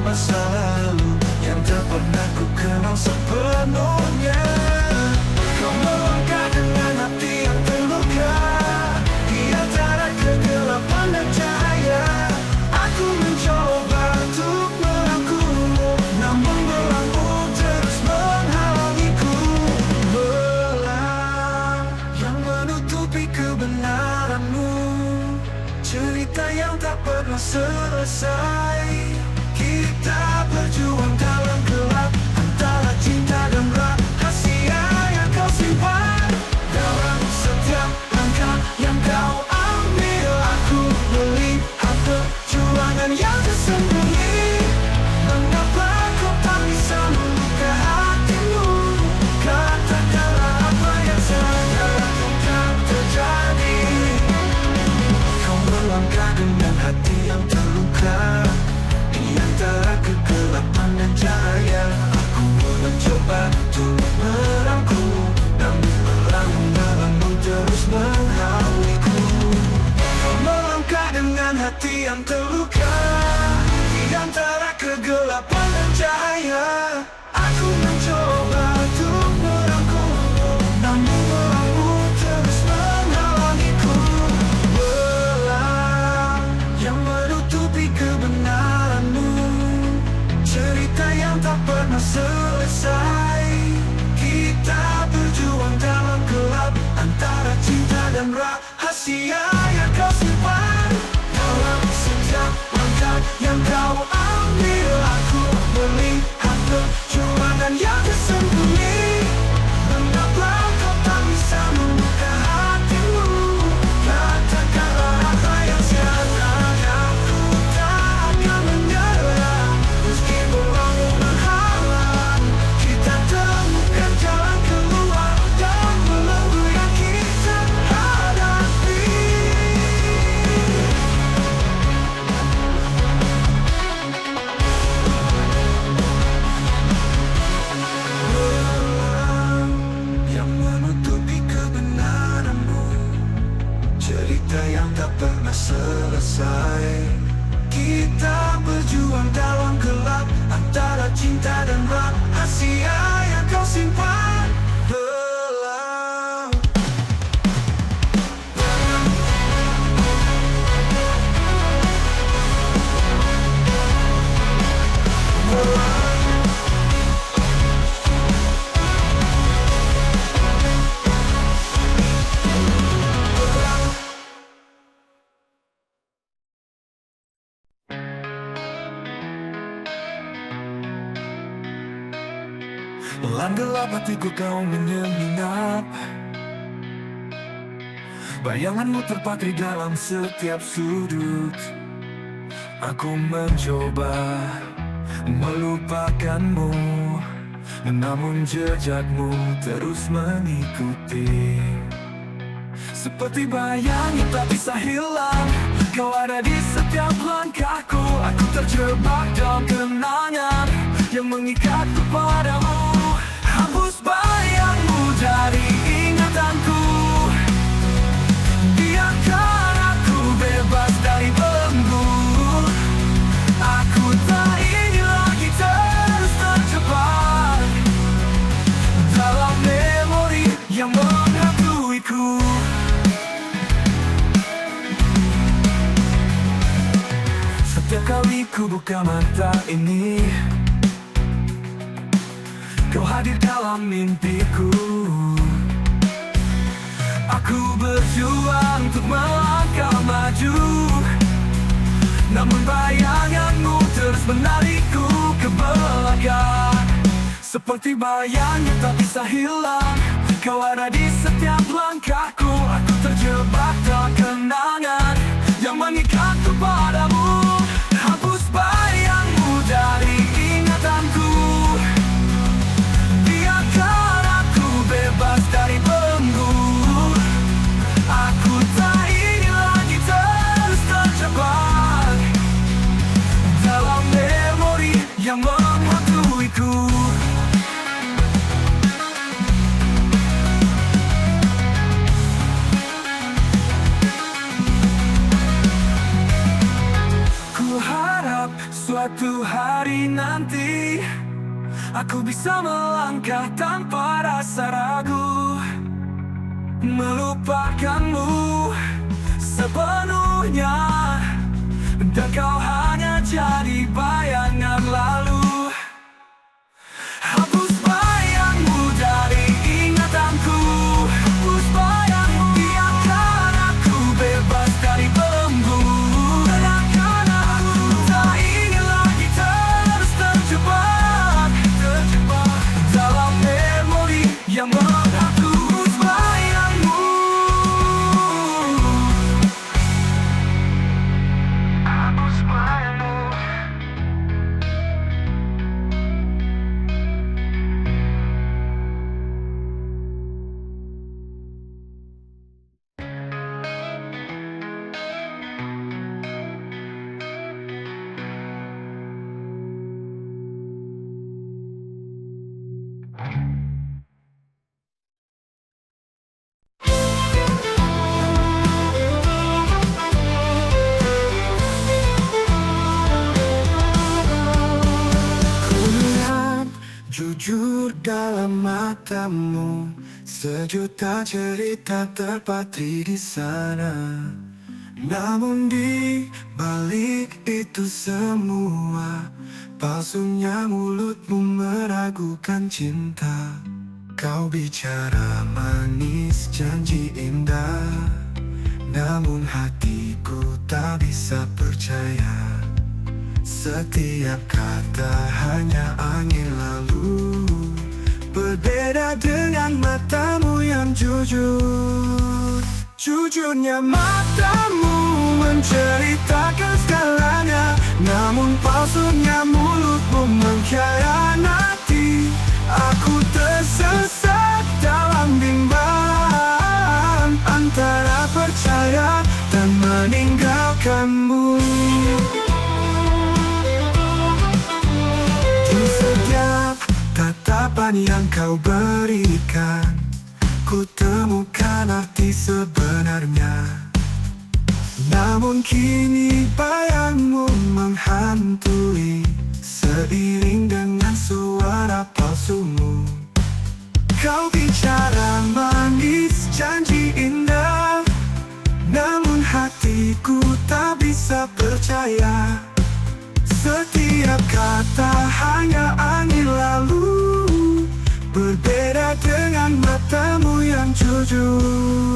masa lalu yang tak pernah ku kenal sepenuhnya. Kau melangkah dengan hati yang terluka di antara kegelapan dan cahaya. Aku mencoba untuk merangkulmu, namun belenggu terus menghalangiku. Belang yang menutupi kebenaranmu, cerita yang tak pernah selesai. Kita berjuang dalam gelap antara cinta dan rahasia yang kau simpan. Dalam setiap langkah yang kau ambil, aku melihat perjuangan yang tersembunyi. Mengapa kau tak bisa membuka hatimu? Katakanlah apa yang sedang terjadi. Kau melangkah dengan hati yang terluka di antara kegelapan dan cahaya. Aku mencoba untuk merangkulmu, namun belenggu terus menghalangiku. Kau melangkah dengan hati yang terluka di antara kegelapan dan cahaya. Aku mencoba untuk merangkulmu, namun belenggu terus menghalangiku. Belang yang menutupi kebenaranmu, cerita yang tak pernah selesai. Kita berjuang dalam gelap antara cinta dan rahasia yang kau simpan. Dalam setiap langkah yang kau ambil, aku melihat perjuangan yang tersembunyi. Mengapa kau tak bisa membuka hatimu? Katakanlah apa yang sebenarnya. Aku tak akan menyerah meski belenggu menghalang. Kita temukan jalan keluar dan belenggu yang kita hadapi. Belang yang menutupi kebenaranmu, cerita yang tak pernah selesai. Kita berjuang dalam gelap antara cinta dan rahasia yang kau simpan. Belang Malam gelap hatiku kau menyelinap, bayanganmu terpatri dalam setiap sudut. Aku mencoba melupakanmu, namun jejakmu terus mengikuti. Seperti bayang yang tak bisa hilang, kau ada di setiap langkahku. Aku terjebak dalam kenangan yang mengikatku padamu. Hapus bayangmu dari ingatanku, biarkan aku bebas dari belenggu. Aku tak ingin lagi terus terjebak dalam memori yang menghantuiku. Setiap kali ku buka mata ini, kau hadir dalam mimpiku. Aku berjuang untuk melangkah maju, namun bayanganmu terus menarikku ke belakang. Seperti bayang yang tak bisa hilang, kau ada di setiap langkahku. Aku terjebak dalam kenangan yang mengikatku padamu. Hapus bayangmu dari ingatanku, biarkan aku bebas dari belenggu. Aku tak ingin lagi terus terjebak dalam memori yang menghantuiku. suatu hari nanti aku bisa melangkah tanpa rasa ragu, melupakanmu sepenuhnya, dan kau hanya jadi bayangan lalu. Hapus bayangmu dari ingatanku, hapus bayangmu, biarkan aku bebas dari belenggu. Tenangkan aku, tak ingin lagi terus terjebak dalam memori yang menghantui. Hapus bayangmu, hapus bayangmu. Kulihat jujur dalam matamu, sejuta cerita terpatri di sana. Namun di balik itu semua, palsunya mulutmu meragukan cinta. Kau bicara manis, janji indah, namun hatiku tak bisa percaya. Setiap kata hanya angin lalu, berbeda dengan matamu yang jujur. Jujurnya matamu menceritakan segalanya, namun palsunya mulutmu mengkhianati. Aku tersesat dalam bimbang antara percaya dan meninggalkanmu. Di setiap tatapan yang kau berikan, ku temukan arti sebenarnya. Namun kini bayangmu menghantui, seiring dengan suara palsumu. Kau bicara manis, janji indah, namun hatiku tak bisa percaya. Setiap kata hanya angin lalu, berbeda dengan matamu yang jujur.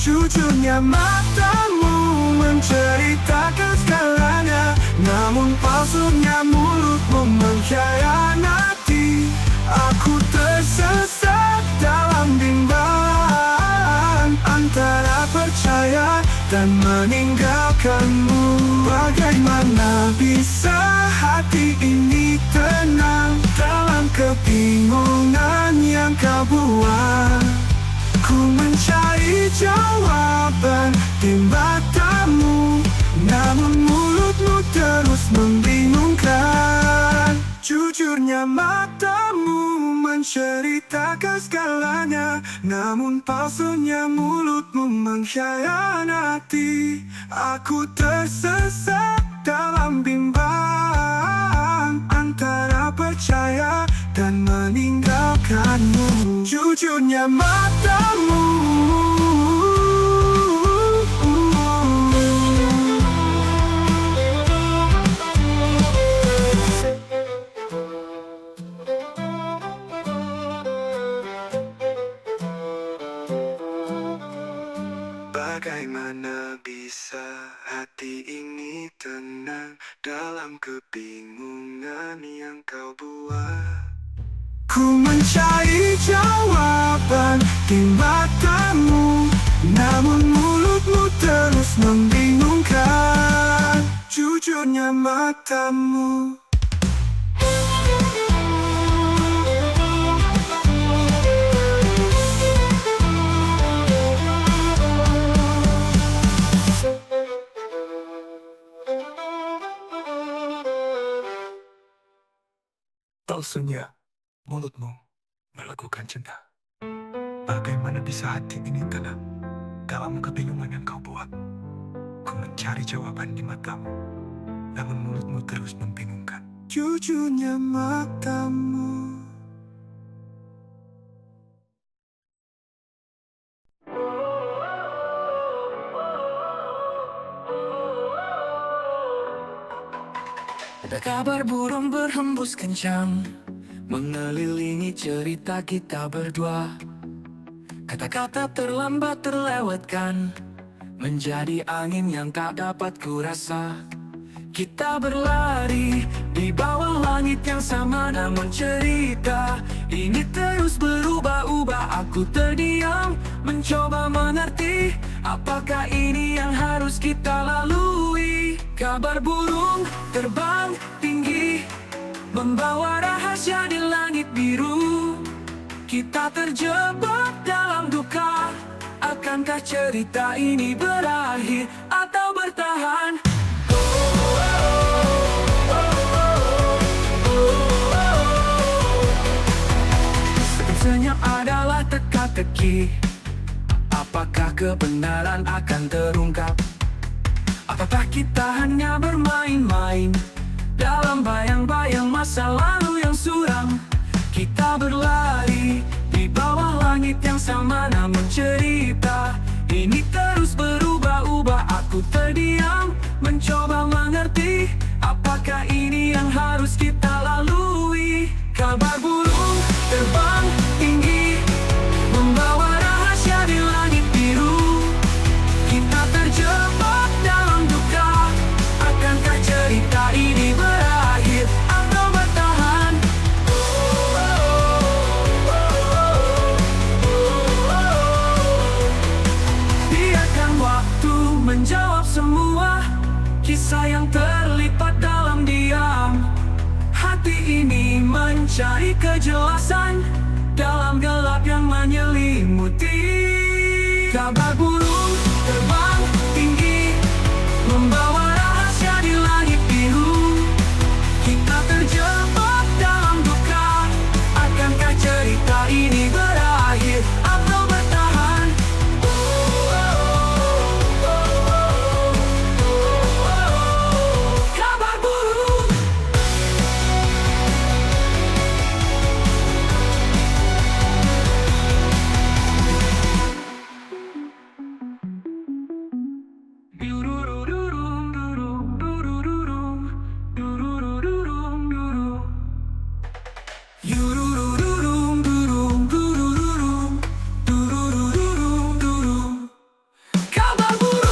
Jujurnya matamu menceritakan segalanya, namun palsunya mulutmu mengkhianati. Aku tersesat dalam bimbang antara percaya dan meninggalkanmu. Bagaimana bisa hati ini tenang dalam kebingungan yang kau buat? Ku mencari jawaban di matamu, namun mulutmu terus membingungkan. Jujurnya matamu menceritakan segalanya, namun palsunya mulutmu mengkhianati. Aku tersesat dalam bimbang antara percaya dan meninggalkanmu. Jujurnya matamu bagaimana bisa hati ini tenang dalam kebingungan yang kau buat? Ku mencari jawaban di matamu, namun mulutmu terus membingungkan. Jujurnya matamu. Palsunya mulutmu melakukan cinta. Bagaimana bisa hati ini tenang dalam kebingungan yang kau buat? Ku mencari jawaban di matamu, namun mulutmu terus membingungkan. Jujurnya matamu. Ada kabar burung berhembus kencang, mengelilingi cerita kita berdua. Kata-kata terlambat terlewatkan, menjadi angin yang tak dapat kurasa. Kita berlari di bawah langit yang sama, namun cerita ini terus berubah-ubah. Aku terdiam, mencoba mengerti, apakah ini yang harus kita lalui. Kabar burung terbang tinggi, membawa rahasia di langit biru. Kita terjebak dalam duka, akankah cerita ini berakhir atau bertahan? Senyap adalah teka-teki, apakah kebenaran akan terungkap? Apakah kita hanya bermain-main dalam bayang-bayang masa lalu yang suram? Kita berlari di bawah langit yang sama, namun cerita ini terus berubah-ubah. Aku terdiam, mencoba mengerti, apakah ini yang harus kita lalui. Kabar burung terbang tinggi, membawa rahasia di langit biru. Kita terjebak dalam duka, akankah cerita ini berakhir atau bertahan? Biarkan waktu menjawab semua kisah yang terlipat dalam diam. Hati ini mencari kejelasan dalam gelap yang menyelimuti. Kabar burung terbang tinggi, membawa rahasia di langit biru. Kita terjebak dalam duka, akankah cerita ini berakhir atau bertahan? Kabar burung. Kabar burung.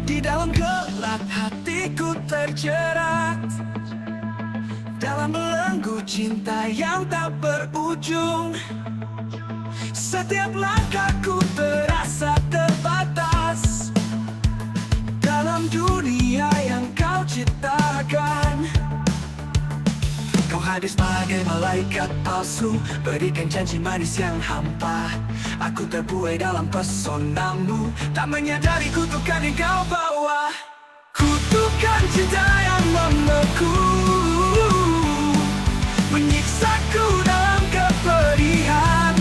Di dalam gelap hatiku terjerat, dalam belenggu cinta yang tak berujung. Setiap langkahku terasa terbatas dalam dunia yang kau ciptakan. Kau hadir sebagai malaikat palsu, berikan janji manis yang hampa. Aku terbuai dalam pesonamu, tak menyadari kutukan yang kau bawa. Kutukan cinta yang membeku, menyiksaku dalam kepedihan.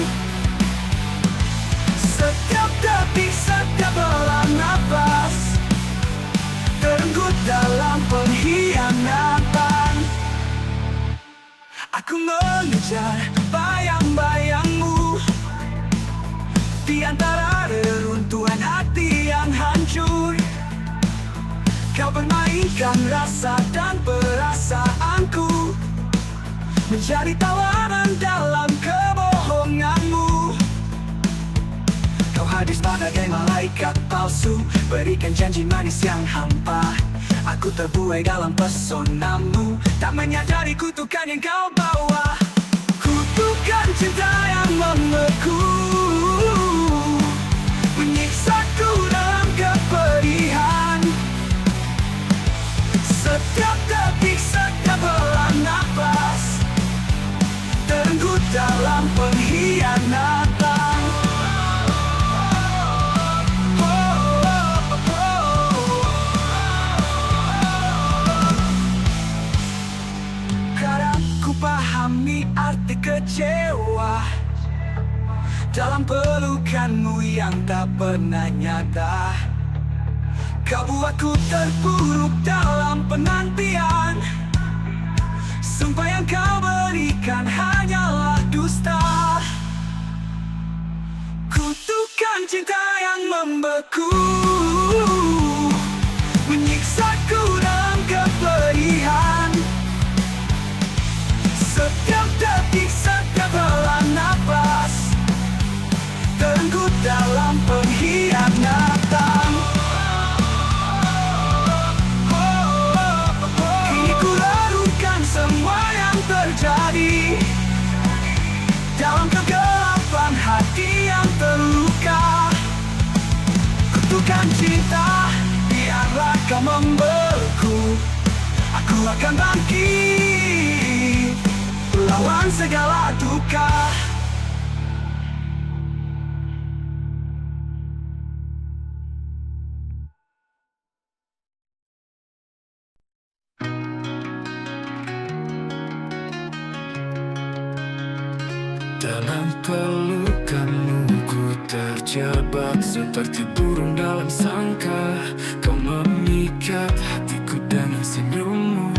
Setiap detik, setiap belah nafas, terenggut dalam pengkhianatan. Aku mengejar bayang-bayangmu di antara reruntuhan hati yang hancur. Kau bermainkan rasa dan perasaanku, menjadi tawanan dalam kebohonganmu. Kau hadir sebagai malaikat palsu, berikan janji manis yang hampa. Aku terbuai dalam pesonamu, tak menyadari kutukan yang kau bawa. Kutukan cinta yang membeku, menyiksaku dalam kepedihan. Setiap detik, setiap belah nafas, memahami arti kecewa dalam pelukanmu yang tak pernah nyata. Kau buatku terpuruk dalam penantian. Sumpah yang kau berikan hanyalah dusta. Kutukan cinta yang membeku, menyiksaku dalam kepedihan. Setiap detik, setiap helaan nafas terenggut dalam pengkhianatan. Kini ku larukan semua yang terjadi dalam kegelapan hati yang terluka. Kutukan cinta, biarlah kau membelenggu. Aku akan bangkit, lawan segala duka. Dalam pelukanmu ku terjebak seperti burung dalam sangkar. Kau memikat hatiku dengan senyummu,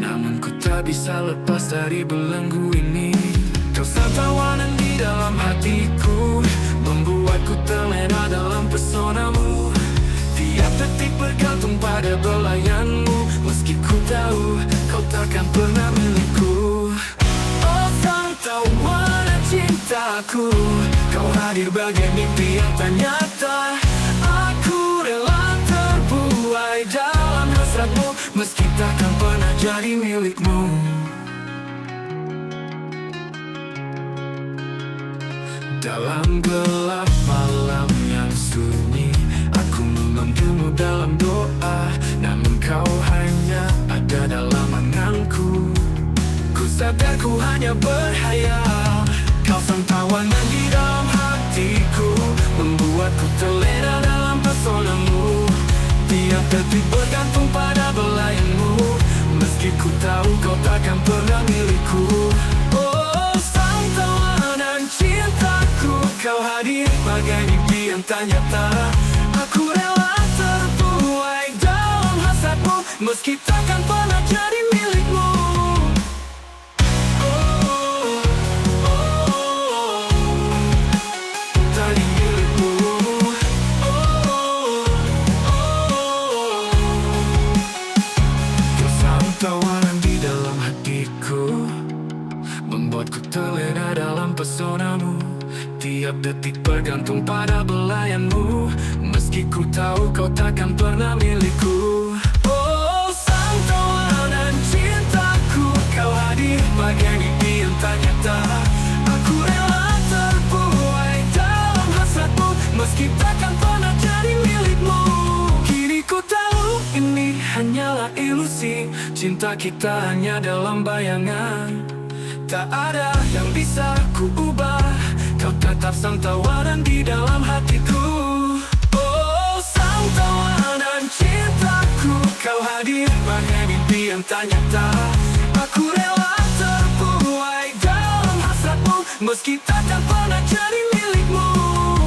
namun ku tak bisa lepas dari belenggu ini. Kau tawanan di dalam hatiku, membuatku terlena dalam pesonamu. Tiap detik bergantung pada belayanmu, meski ku tahu kau takkan pernah milikku. Oh sang tawanan cintaku, kau hadir bagai mimpi yang tak nyata. Aku rela terbuai dalam hasratmu, meski takkan pernah jadi milikmu. Dalam gelap malam yang sunyi, aku memanggilmu dalam doa, namun kau hanya ada dalam anganku. Ku sadar ku hanya berhayal. Kau sang tawanan di dalam hatiku, membuatku terlena dalam pesonamu. Tiap detik bergantung pada belayanmu, meski ku tahu kau takkan pernah milikku. Oh sang tawanan cintaku, kau hadir bagai mimpi yang tak nyata. Aku rela terbuai dalam hasratmu, meski takkan pernah jadi milikmu. Tawanan di dalam hatiku, membuatku terlena dalam pesonamu. Tiap detik bergantung pada belayanmu, meski ku tahu kau takkan pernah milikku. Oh sang tawanan cintaku, kau hadir bagai mimpi yang tak nyata. Aku rela terbuai dalam hasratmu, meski takkan pernah jadi milikmu. Kini ku tahu ini hanyalah ilusi, cinta kita hanya dalam bayangan. Tak ada yang bisa ku ubah, kau tetap sang tawanan di dalam hatiku. Oh sang tawanan cintaku, kau hadir bagai mimpi yang tak nyata. Aku rela terbuai dalam hasratmu, meski takkan pernah jadi milikmu.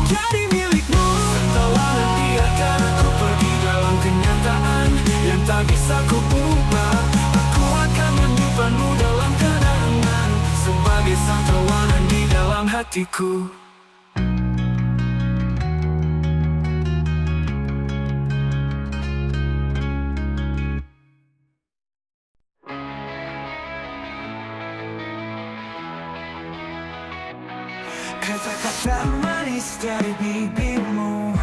Jadi milikmu. Tawanan biarkan aku pergi dalam kenyataan yang tak bisa ku ubah. Aku akan menyimpanmu dalam kenangan, sebagai sang tawanan di dalam hatiku. Kata-kata manis dari bibirmu,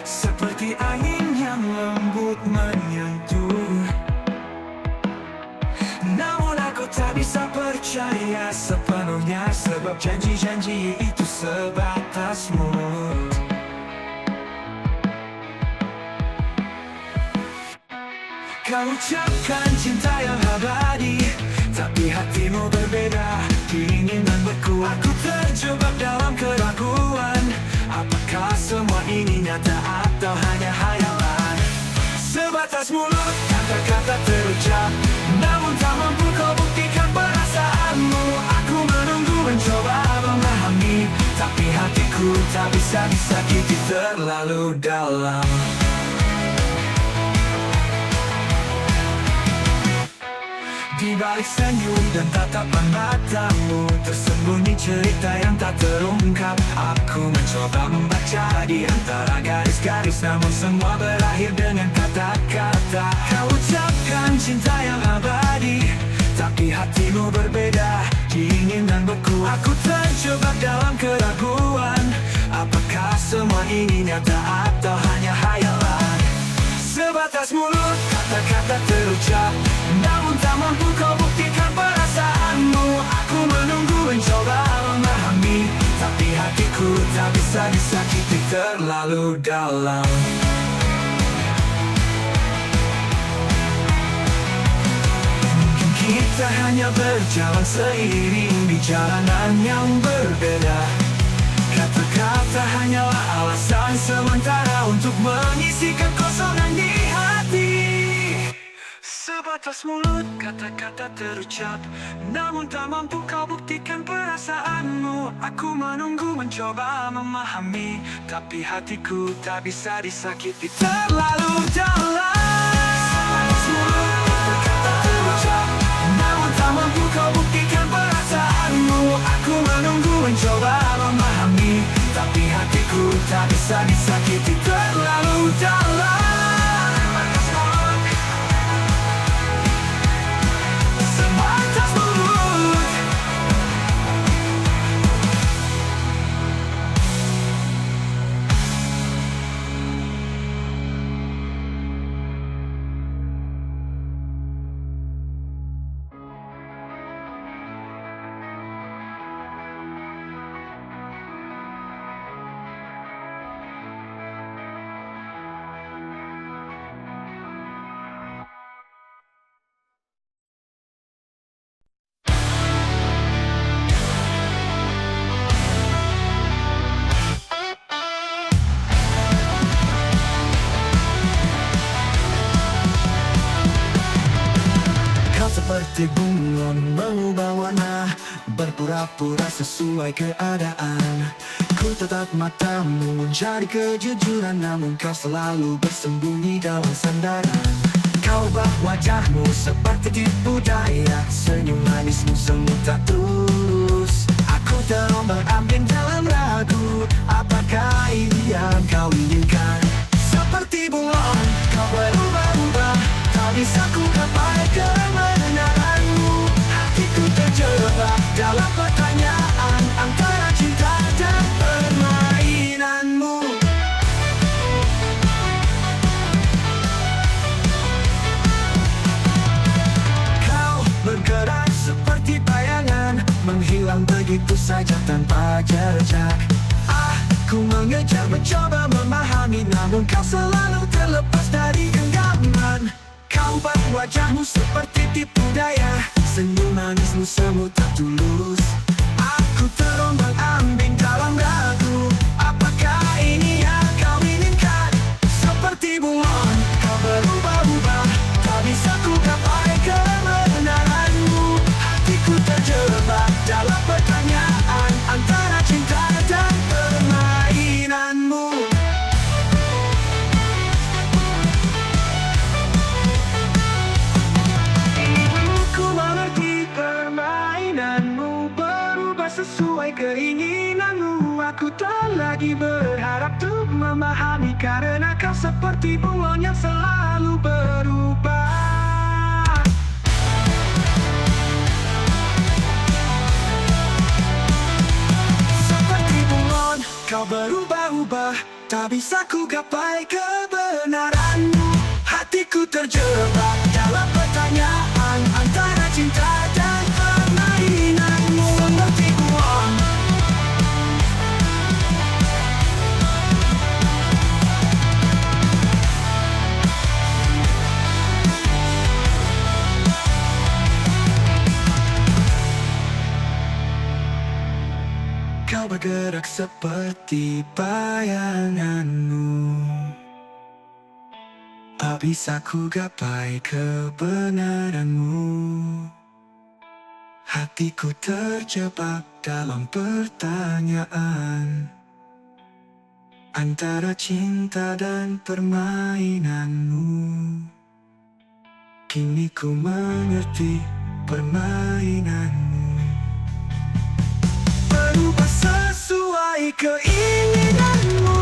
seperti angin yang lembut menyentuh. Namun aku tak bisa percaya sepenuhnya, sebab janji-janji itu sebatas mulut. Kau ucapkan cinta yang abadi, tapi hatimu berbeda. Keinginan berkuat, aku terjebak dalam keraguan. Apakah semua ini nyata atau hanya hayalan? Sebatas mulut, kata-kata terucap, namun tak mampu bisa disakiti terlalu dalam. Di balik senyum dan tatapan matamu tersembunyi cerita yang tak terungkap. Aku mencoba membaca di antara garis-garis, namun semua berakhir dengan kata-kata. Kau ucapkan cinta yang abadi, tapi hatimu berbeda. Keinginan beku, aku terjebak dalam keraguan. Apakah semua ini nyata atau hanya hayalan? Sebatas mulut, kata-kata terucap, namun tak mampu kau buktikan perasaanmu. Aku menunggu mencoba memahami, tapi hatiku tak bisa disakiti terlalu dalam. Mungkin kita hanya berjalan seiring di jalanan yang berbeda. Kata-kata hanyalah alasan sementara untuk mengisi kekosongan di hati. Sebatas mulut, kata-kata terucap, namun tak mampu kau buktikan perasaanmu. Aku menunggu mencoba memahami, tapi hatiku tak bisa disakiti terlalu dalam. Sebatas mulut, kata-kata terucap, namun tak mampu kau buktikan perasaanmu. Aku menunggu mencoba memahami, tapi hatiku tak bisa disakiti terlalu dalam. Sebatas mulut. Seperti bunglon mengubah warna, berpura-pura sesuai keadaan. Ku tatap matamu mencari kejujuran, namun kau selalu bersembunyi dalam sandaran. Kau ubah wajahmu seperti tipu daya, senyum manismu semu tak tulus. Aku terombang-ambing dalam ragu, apakah ini yang kau inginkan? Seperti bunglon, kau berubah-ubah, tak bisa ku gapai kebenaranmu. Hatiku terjebak dalam pertanyaan antara cinta dan permainanmu. Kau bergerak seperti bayangan, menghilang begitu saja tanpa jejak. Aku mengejar mencoba memahami, namun kau selalu terlepas dari genggaman. Kau buat wajahmu seperti tipu daya, senyum manismu semu tak tulus. Aku terombang-ambing dalam ragu, apakah ini yang kau inginkan? Seperti bunglon, kau berubah-ubah, tak bisa ku gapai kebenaranmu. Hatiku terjebak dalam pertanyaan antara cinta dan permainanmu. Ku mengerti permainanmu, berubah sesuai keinginanmu. Aku tak lagi berharap untuk memahami, karena kau seperti bunglon yang selalu berubah. Seperti bunglon, kau berubah-ubah, tak bisa ku gapai kebenaranmu. Hatiku terjebak dalam pertanyaan antara cinta dan permainanmu. Seperti bunglon, kau bergerak seperti bayanganmu, tak bisa ku gapai kebenaranmu. Hatiku terjebak dalam pertanyaan antara cinta dan permainanmu. Kini ku mengerti permainanmu, berubah sesuai keinginanmu.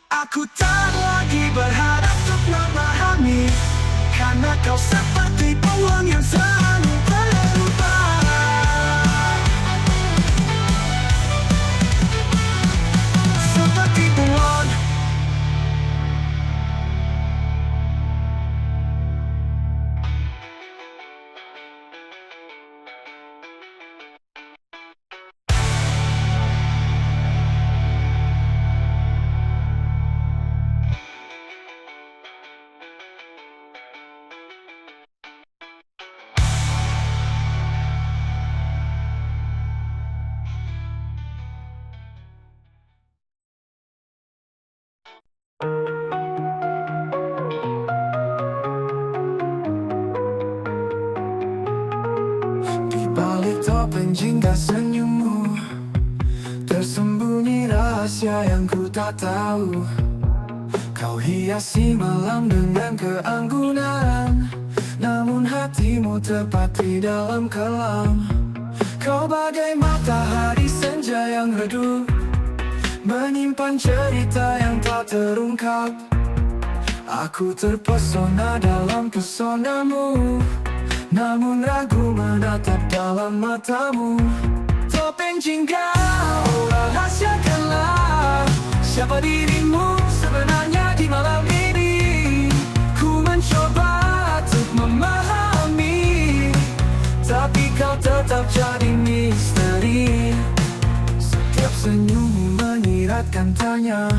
Aku tak lagi berharap untuk memahami, karena kau seperti peluang yang selalu berubah. Seperti bulan di balik topeng jingga senyummu, tersembunyi rahasia yang ku tak tahu. Kau hiasi malam dengan keanggunan, namun hatimu tepat di dalam kelam. Kau bagai matahari senja yang redup, menyimpan cerita yang tak terungkap. Aku terpesona dalam pesonamu, namun ragu menatap dalam matamu. Topeng jingga, rahasiakanlah siapa dirimu sebenarnya di malam ini. Ku mencoba untuk memahami, tapi kau tetap jadi misteri. Setiap senyummu menyiratkan tanya,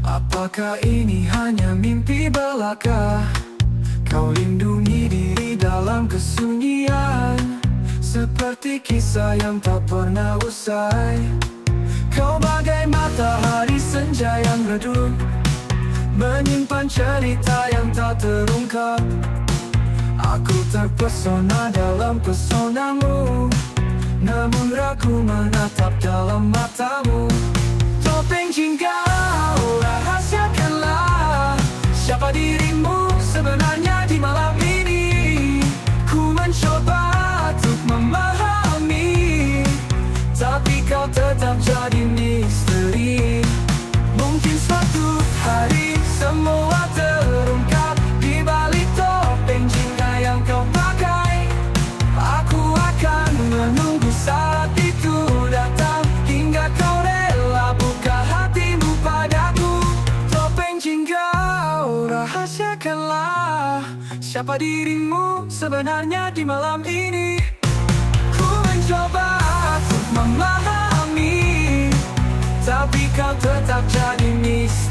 apakah ini hanya mimpi belaka? Kau lindungi diri dalam kesunyian, seperti kisah yang tak pernah usai. Kau bagai matahari senja yang redup, menyimpan cerita yang tak terungkap. Aku terpesona dalam pesonamu, namun ragu menatap dalam matamu. Topeng jingga, rahasiakanlah siapa dirimu sebenarnya di malam ini. Ku mencoba untuk memahami, tapi kau tetap jadi misteri. Mungkin suatu hari semua terungkap di balik topeng jingga yang kau pakai. Aku akan menunggu saat itu datang, hingga kau rela buka hatimu padaku. Topeng jingga, rahasiakanlah siapa dirimu sebenarnya di malam ini. Ku mencoba untuk memahami, tapi kau tetap jadi misteri.